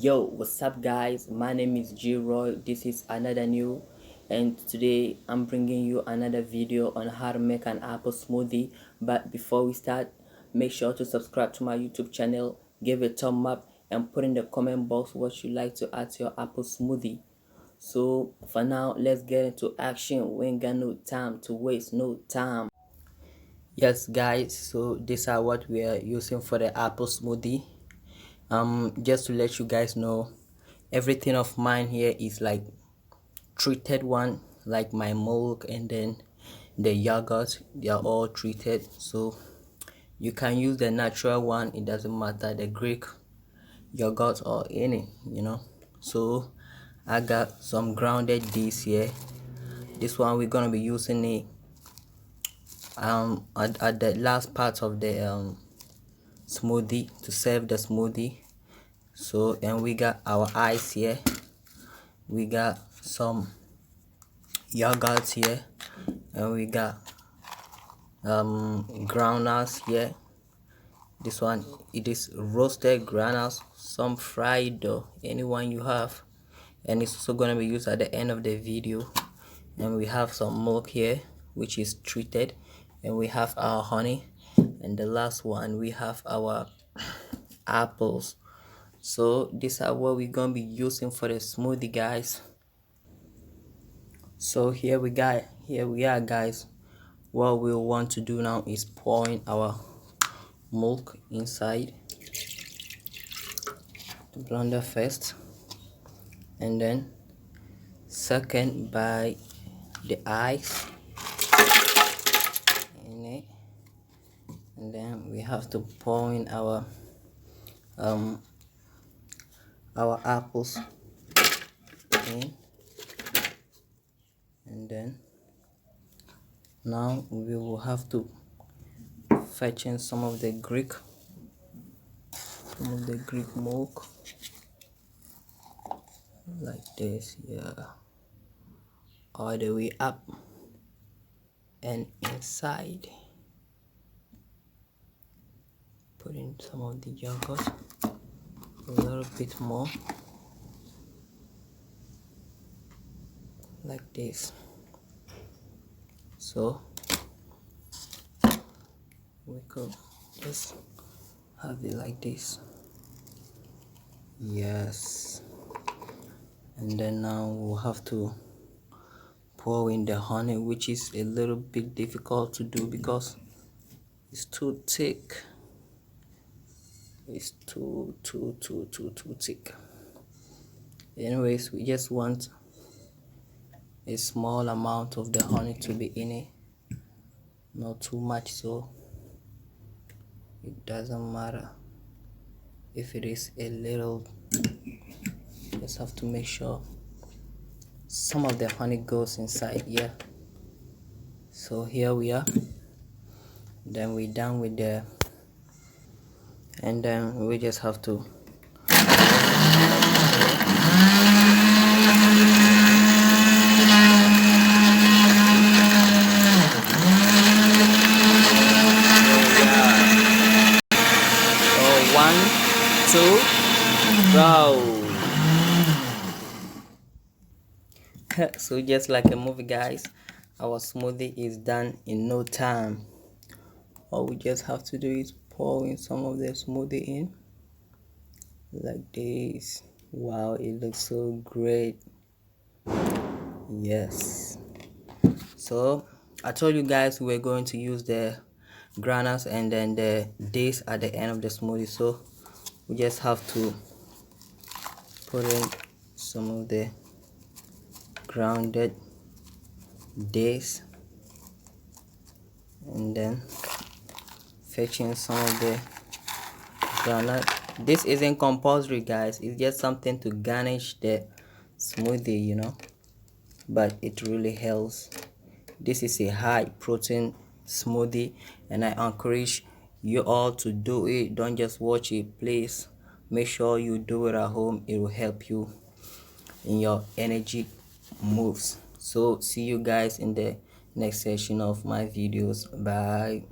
Yo, what's up guys? My name is G Roy. This is another new, and today I'm bringing you another video on how to make an apple smoothie. But before we start, make sure to subscribe to my YouTube channel, give a thumb up, and put in the comment box what you like to add to your apple smoothie. So for now, let's get into action. We ain't got no time to waste, no time. Yes guys, so these are what we are using for the apple smoothie. Just to let you guys know, everything of mine here is like treated one, like my milk and then the yogurt, they are all treated. So you can use the natural one, it doesn't matter, the Greek yogurt or any, so I got some grounded dates here. This one we're gonna be using it at the last part of the smoothie, to serve the smoothie. So, and we got our ice here, we got some yogurt here, and we got groundnuts here. This one, it is roasted groundnuts, some fried though, anyone you have, and it's also going to be used at the end of the video. And we have some milk here which is treated, and we have our honey, and the last one we have our apples. So these are what we're gonna be using for the smoothie, guys. So here we are guys. What we want to do now is pouring our milk inside the blender first, and then second by the ice in it, and then we have to pour in our apples in, and then now we will have to fetch in some of the Greek milk like this, yeah, all the way up and inside. Put in some of the yogurt, a little bit more like this. So we could just have it like this, yes. And then now we'll have to pour in the honey, which is a little bit difficult to do because it's too thick. It's too thick. Anyways, we just want a small amount of the honey to be in it, not too much, so it doesn't matter if it is a little. Just have to make sure some of the honey goes inside here. So here we are, then we're done with the, and then we just have to one, two, go. So just like a movie, guys, our smoothie is done in no time. All we just have to do is pour in some of the smoothie in like this. Wow, it looks so great. Yes, so I told you guys we're going to use the granules and then the dates at the end of the smoothie, so we just have to put in some of the grounded dates, and then fetching some of the groundnut. This isn't compulsory, guys, it's just something to garnish the smoothie, but it really helps. This is a high protein smoothie, and I encourage you all to do it. Don't just watch it, please make sure you do it at home. It will help you in your energy moves. So see you guys in the next session of my videos. Bye.